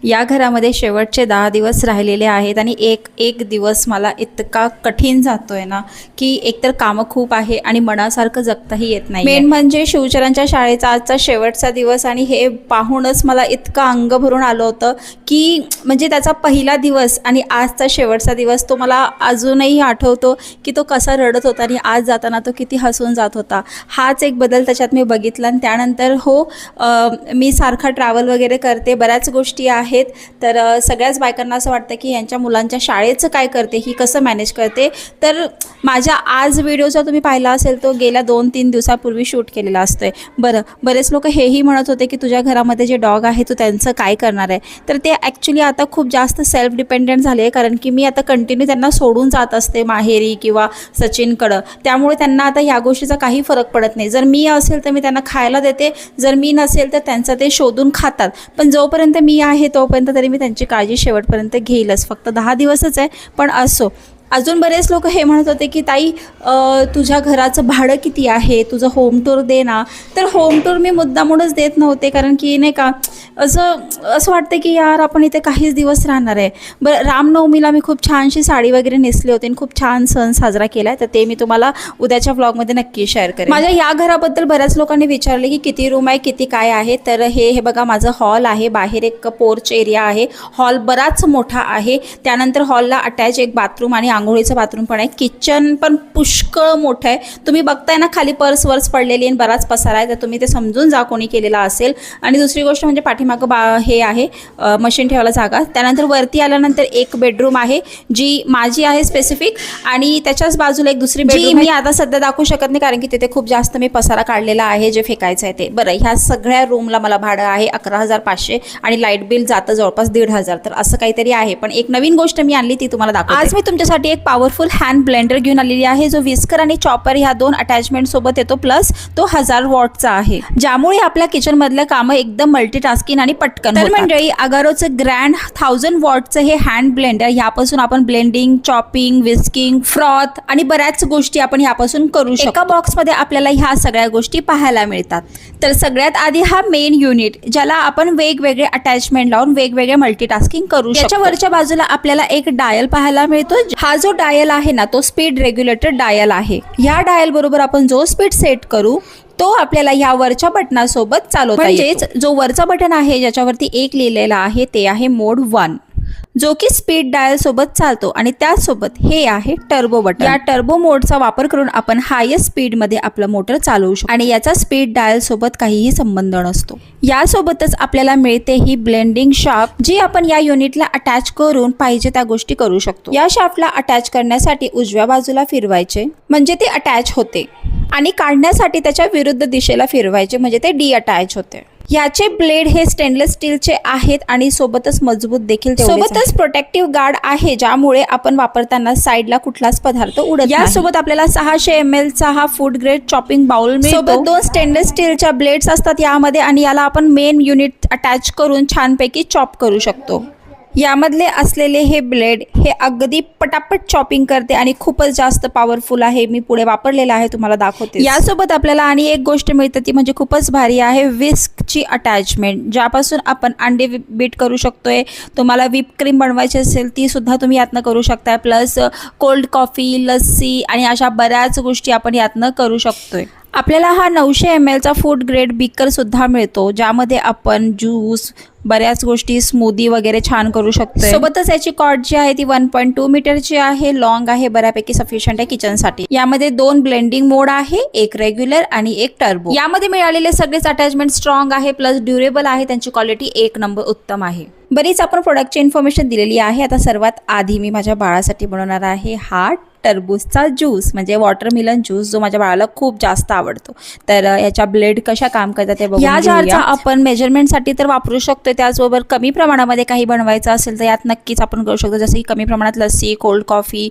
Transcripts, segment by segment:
या घरामध्ये शेवटचे 10 दिवस राहिलेले आहेत आणि एक दिवस मला इतका कठीण जातोय ना की एकतर कामं खूप आहे आणि मनासारखं जगताही येत नाही। मेन म्हणजे शिवचरणच्या शाळेचा आजचा शेवटचा दिवस आणि हे पाहूनच मला इतकं अंग भरून आलं होतं की म्हणजे त्याचा पहिला दिवस आणि आजचा शेवटचा दिवस तो मला अजूनही आठवतो की तो कसा रडत होता आणि आज जाताना तो किती हसून जात होता। हाच एक बदल त्याच्यात मी बघितला। आणि त्यानंतर मी सारखा ट्रॅव्हल वगैरे करते, बऱ्याच गोष्टी आहेत, तर सगळ्याच बायकांना असं वाटतं की यांच्या मुलांच्या शाळेचं काय करते, ही कसं मॅनेज करते। तर माझ्या आज व्हिडिओ जर तुम्ही पाहिला असेल तो गेल्या 2-3 दिवसापूर्वी शूट केलेला असतोय। बरेच लोक हेही म्हणत होते की तुझ्या घरामध्ये जे डॉग आहे तू त्यांचं काय करणार आहे। तर ते ॲक्च्युली आता खूप जास्त सेल्फ डिपेंडेंट झाले आहे, कारण की मी आता कंटिन्यू त्यांना सोडून जात असते माहेरी किंवा सचिनकडं, त्यामुळे त्यांना आता ह्या गोष्टीचा काही फरक पडत नाही। जर मी असेल तर मी त्यांना खायला देते, जर मी नसेल तर त्यांचं ते शोधून खातात, पण जोपर्यंत मी आहे तोपर्यंत तरी मी त्यांची काळजी शेवटपर्यंत घेईलच। फक्त 10 दिवसच आहे, पण असो। अजून बरेच लोक हे म्हणत होते की ताई तुझ्या घराचं भाडं किती आहे, तुझं होम टूर दे ना। तर होम टूर मी मुद्दामूनच देत नव्हते, कारण की नाही का असं वाटतं की यार आपण इथे काहीच दिवस राहणार आहे। रामनवमीला मी खूप छानशी साडी वगैरे नेसली होती आणि खूप छान सण साजरा केला आहे, तर ते मी तुम्हाला उद्याच्या व्लॉगमध्ये नक्की शेअर करेन। माझ्या या घराबद्दल बऱ्याच लोकांनी विचारले की किती रूम आहे, किती काय आहे। तर हे बघा माझं हॉल आहे, बाहेर एक पोर्च एरिया आहे, हॉल बराच मोठा आहे, त्यानंतर हॉलला अटॅच एक बाथरूम आणि आंघोळीचं बाथरूम पण आहे, किचन पण पुष्कळ मोठं आहे। तुम्ही बघताय ना खाली पर्स वर्स पडलेली आणि बराच पसारा आहे, तर तुम्ही ते समजून जा कोणी केलेला असेल। आणि दुसरी गोष्ट म्हणजे पाठीमागं हे आहे मशीन ठेवायला जागा। त्यानंतर वरती आल्यानंतर एक बेडरूम आहे जी माझी आहे स्पेसिफिक, आणि त्याच्याच बाजूला एक दुसरी बेडरूम मी आता सध्या दाखवू शकत नाही, कारण की तिथे खूप जास्त मी पसारा काढलेला आहे जे फेकायचं आहे ते। बरं, ह्या सगळ्या रूमला मला भाडं आहे 11,500 आणि लाईट बिल जातं जवळपास 1,500, तर असं काहीतरी आहे। पण एक नवीन गोष्ट मी आणली ती तुम्हाला दाखवते। आज मी तुमच्यासाठी एक पॉवरफुल हँड ब्लेंडर घेऊन आलेली आहे, जो विस्कर आणि चॉपर ह्या 2 अटॅचमेंट सोबत येतो, प्लस तो 1000 वॉटचा आहे, ज्यामुळे आपल्या किचन मधल्या कामं एकदम मल्टीटास्किंग आणि पटकन होतात। तर मंडळी, अगारोचं ग्रँड 1000 वॉटचं हे हँड ब्लेंडर, यापासून आपण ब्लेंडिंग, चॉपिंग, विस्किंग, फ्रॉथ आणि बऱ्याच गोष्टी आपण यापासून करू शकतो। एका बॉक्समध्ये आपल्याला ह्या सगळ्या गोष्टी पाहायला मिळतात। तर सगळ्यात आधी हा मेन युनिट, ज्याला आपण वेगवेगळे अटॅचमेंट लावून वेगवेगळे मल्टीटास्किंग करू शकतो। त्याच्या वरच्या बाजूला आपल्याला एक डायल पाहायला मिळतो। हा जो डायल आहे ना तो स्पीड रेग्युलेटर डायल आहे। ह्या डायल बरोबर आपण जो स्पीड सेट करू तो आपल्याला ह्या वरच्या बटनासोबत चालवता येतो। म्हणजेच जो वरचा बटन आहे ज्याच्यावरती 1 लिहिलेला आहे ते आहे मोड 1, जो की स्पीड डायल सोबत चालतो, आणि त्यासोबत हे आहे टर्बो बटन। या टर्बो मोडचा वापर करून आपण हायेस्ट स्पीड मध्ये आपलं मोटर चालवू शकतो, आणि याचा स्पीड डायल सोबत काहीही संबंध नसतो। यासोबतच आपल्याला मिळते ही ब्लेंडिंग शाफ्ट, जी आपण या युनिटला अटॅच करून पाहिजे त्या गोष्टी करू शकतो। या शाफ्टला अटॅच करण्यासाठी उजव्या बाजूला फिरवायचे म्हणजे ते अटॅच होते, आणि काढण्यासाठी त्याच्या विरुद्ध दिशेला फिरवायचे म्हणजे ते डिअटॅच होते। याचे ब्लेड हे स्टेनलेस स्टीलचे आहेत आणि सोबतच मजबूत देखील, सोबतच प्रोटेक्टिव्ह गार्ड आहे, ज्यामुळे आपण वापरताना साईडला कुठलाच पदार्थ उडत नाही। यासोबत आपल्याला 600 ml चा हा फूड ग्रेड चॉपिंग बाउल मिळतो, सोबत 2 स्टेनलेस स्टीलच्या ब्लेड्स असतात यामध्ये, आणि याला आपण मेन युनिट अटॅच करून छानपैकी चॉप करू शकतो। यामधले असलेले हे ब्लेड हे अगदी पटापट चॉपिंग करते आणि खूपच जास्त पॉवरफुल आहे। मी पुढे वापरलेला आहे, तुम्हाला दाखवते। यासोबत आपल्याला आणि एक गोष्ट मिळते ती म्हणजे खूपच भारी आहे विस्कची अटॅचमेंट, ज्यापासून आपण अंडे बीट करू शकतोय। तुम्हाला व्हिप क्रीम बनवायची असेल ती सुद्धा तुम्ही यातनं करू शकताय, प्लस कोल्ड कॉफी, लस्सी आणि अशा बऱ्याच गोष्टी आपण यातनं करू शकतोय। आपल्याला हा 900 ml चा फूड ग्रेड बीकर सुद्धा मिळतो, ज्यामध्ये आपण ज्यूस, बऱ्याच गोष्टी, स्मूदी वगैरे छान करू शकतो। सोबतच याची कॉर्ड जी आहे ती 1.2 मीटरची आहे, लॉंग आहे, बऱ्यापैकी सफिशियंट आहे किचनसाठी। यामध्ये 2 ब्लेंडिंग मोड आहे, एक रेग्युलर आणि एक टर्बो। यामध्ये मिळालेले सगळेच अटॅचमेंट स्ट्रॉंग आहे, प्लस ड्युरेबल आहे, त्यांची क्वालिटी 1 नंबर उत्तम आहे। बरीच आपण प्रोडक्टची इन्फॉर्मेशन दिलेली आहे। आता सर्वात आधी मी माझ्या बाळासाठी बनवणार आहे हा टरबूजचा ज्यूस, म्हणजे वॉटरमेलन ज्यूस, जो माझ्या बाळाला खूप जास्त आवडतो। तर याच्या ब्लेड कशा काम करतात ते बघून या जारचा आपण मेजरमेंटसाठी तर वापरू शकतो, त्याचबरोबर कमी प्रमाणामध्ये काही बनवायचं असेल तर यात नक्कीच आपण करू शकतो, जसं की कमी प्रमाणात लस्सी, कोल्ड कॉफी,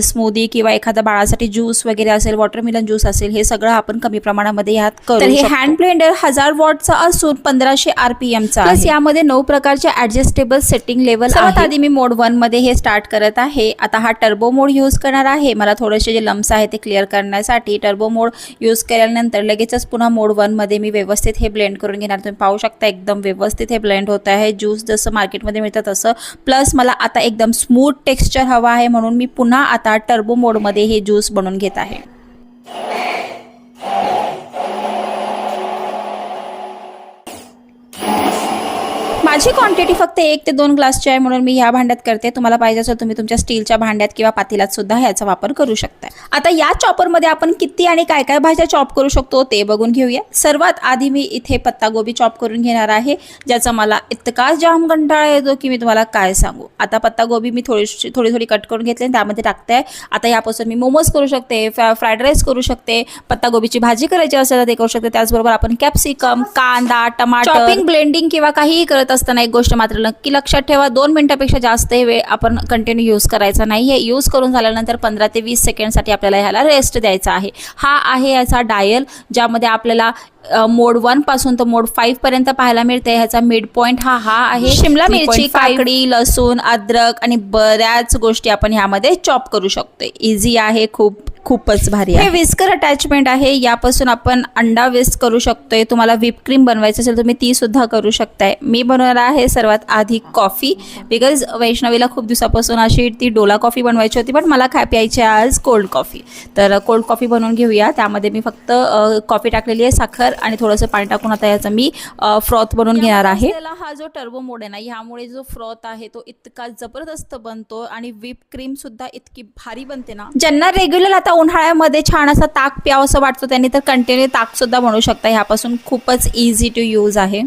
स्मूदी किंवा एखादा बाळासाठी ज्यूस वगैरे असेल, वॉटरमेलन ज्यूस असेल, हे सगळं आपण कमी प्रमाणामध्ये यात करू शकतो। तर हे हँड ब्लेंडर 1000 वॉटचा असून 1500 RPMचा आहे, यामध्ये 9 प्रकारचे ॲडजस्टेबल सेटिंग लेवल. सर्वात आधी मी मोड 1 मध्ये हे स्टार्ट करत आहे. आता हा टर्बो मोड यूज करणार आहे. मला थोडेसे जे लम्स आहे ते क्लिअर करण्यासाठी टर्बो मोड यूज केल्यानंतर लगेचच पुन्हा मोड 1 मध्ये मी व्यवस्थित हे ब्लेंड करून घेणार. तुम्ही पाहू शकता एकदम व्यवस्थित हे ब्लेंड होत आहे. ज्यूस जसं मार्केटमध्ये मिळतं तसं. प्लस मला आता एकदम स्मूथ टेक्स्चर हवा आहे म्हणून मी पुन्हा आता टर्बो मोडमध्ये हे ज्यूस बनवून घेत आहे. माझी क्वांटिटी फक्त 1 ते 2 ग्लासची आहे म्हणून मी ह्या भांड्यात करते. तुम्हाला पाहिजे असेल तुम्ही तुमच्या स्टीलच्या भांड्यात किंवा पातेल्यात सुद्धा ह्याचा वापर करू शकता. आता या चॉपरमध्ये आपण किती आणि काय काय भाज्या चॉप करू शकतो ते बघून घेऊया. सर्वात आधी मी इथे पत्तागोबी चॉप करून घेणार आहे, ज्याचा मला इतका जाम कंटाळा येतो की मी तुम्हाला काय सांगू. आता पत्तागोबी मी थोडी कट करून घेतली त्यामध्ये टाकते. आता यापासून मी मोमोज करू शकते, फ्राईड राईस करू शकते, पत्तागोबीची भाजी करायची असेल तर ते करू शकते. त्याचबरोबर आपण कॅप्सिकम, कांदा, टमाटर, चॉपिंग, ब्लेंडिंग किंवा काहीही करत असताना एक गोष्ट मात्र नक्की लक्षात ठेवा, 2 मिनिटापेक्षा जास्त वेळ आपण कंटिन्यू यूज करायचा नाही. हे यूज करून झाल्यानंतर 15 ते 20 सेकंडसाठी आपल्याला ह्याला रेस्ट द्यायचा आहे. हा आहे याचा डायल, ज्यामध्ये आपल्याला मोड 1 पासून तर मोड 5 पर्यंत पाहायला मिळते. ह्याचा मिड पॉइंट हा आहे. शिमला मिरची, काकडी, लसूण, अद्रक आणि बऱ्याच गोष्टी आपण ह्यामध्ये चॉप करू शकतो. इझी आहे, खूपच भारी आहे. हे विस्कर अटॅचमेंट आहे. यापासून आपण अंडा विस्क करू शकतोय. तुम्हाला व्हिप क्रीम बनवायची असेल तुम्ही ती सुद्धा करू शकताय. मी बनवणार आहे सर्वात आधी कॉफी, बिकॉज वैष्णवीला खूप दिवसापासून अशी ती डोला कॉफी बनवायची होती, पण मला प्यायची आज कोल्ड कॉफी. तर कोल्ड कॉफी बनवून घेऊया. त्यामध्ये मी फक्त कॉफी टाकलेली आहे, साखर आणि थोडंसं पाणी टाकून आता याचा मी फ्रॉथ बनवून घेणार आहे. हा जो टर्बो मोड आहे ना, ह्यामुळे जो फ्रॉथ आहे तो इतका जबरदस्त बनतो आणि व्हिप क्रीम सुद्धा इतकी भारी बनते ना. ज्यांना रेग्युलर आता उन्हाळ्यामध्ये छान असा ताक प्यावं असं वाटतं त्यांनी तर कंटिन्यू ताक सुद्धा बनवू शकता. ह्यापासून खूपच इझी टू यूज आहे.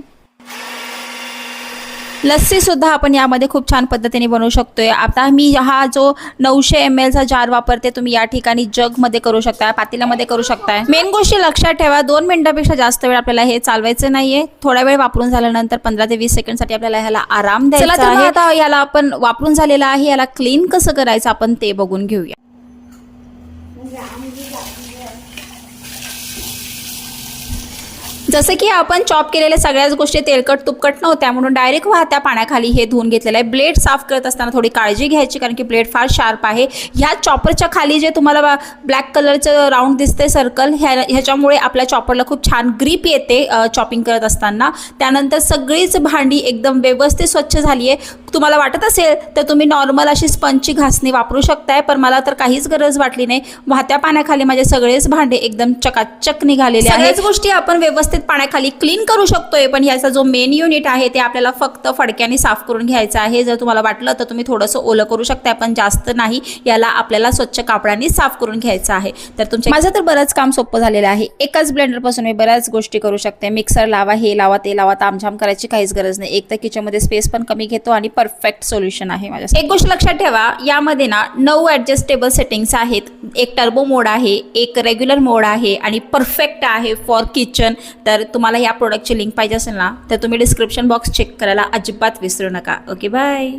लस्सी सुद्धा आपण यामध्ये खूप छान पद्धतीने बनवू शकतोय. आता मी हा जो 900 ml चा जार वापरते, तुम्ही या ठिकाणी जगमध्ये करू शकता, पातेल्यामध्ये करू शकताय. मेन गोष्टी लक्षात ठेवा, 2 मिनिटापेक्षा जास्त वेळ आपल्याला हे चालवायचं नाहीये. थोडा वेळ वापरून झाल्यानंतर 15 ते 20 सेकंडसाठी आपल्याला ह्याला आराम द्यायचा आहे. आता याला आपण वापरून झालेला आहे, याला क्लीन कसं करायचं आपण ते बघून घेऊया. जसं की आपण चॉप केलेल्या सगळ्याच गोष्टी तेलकट तुपकट नव्हत्या म्हणून डायरेक्ट वाहत्या पाण्याखाली हे धुवून घेतलेलं आहे. ब्लेड साफ करत असताना थोडी काळजी घ्यायची, कारण की ब्लेड फार शार्प आहे. ह्या चॉपरच्या खाली जे तुम्हाला ब्लॅक कलरचं राऊंड दिसते सर्कल, ह्याच्यामुळे आपल्या चॉपरला खूप छान ग्रीप येते चॉपिंग करत असताना. त्यानंतर सगळीच भांडी एकदम व्यवस्थित स्वच्छ झाली आहे. तुम्हाला वाटत असेल तर तुम्ही नॉर्मल अशी स्पंजची घासणी वापरू शकताय, पण मला तर काहीच गरज वाटली नाही. वाहत्या पाण्याखाली माझे सगळेच भांडे एकदम चकाचक निघालेले आहेत. सगळ्याच गोष्टी आपण व्यवस्थित पाण्याखाली क्लीन करू शकतोय, पण ह्याचा जो मेन युनिट आहे ते आपल्याला फक्त फडक्याने साफ करून घ्यायचं आहे. जर तुम्हाला वाटलं तर तुम्ही थोडंसं ओलं करू शकताय, पण जास्त नाही. याला आपल्याला स्वच्छ कापडाने साफ करून घ्यायचं आहे. तर माझं तर बरंच काम सोपं झालेलं आहे. एकाच ब्लेंडरपासून मी बऱ्याच गोष्टी करू शकते. मिक्सर लावा, हे लावा, ते लावा, तामझाम करायची काहीच गरज नाही. एक तर किचनमध्ये स्पेस पण कमी घेतो आणि परफेक्ट सोल्युशन आहे माझ्या. एक गोष्ट लक्षात ठेवा, यामध्ये ना 9 ॲडजस्टेबल सेटिंग्स आहेत. एक टर्बो मोड आहे, एक रेग्युलर मोड आहे आणि परफेक्ट आहे फॉर किचन. तर तुम्हाला या प्रोडक्टची लिंक पाहिजे असेल ना तर तुम्ही डिस्क्रिप्शन बॉक्स चेक करायला अजिबात विसरू नका. Okay, bye.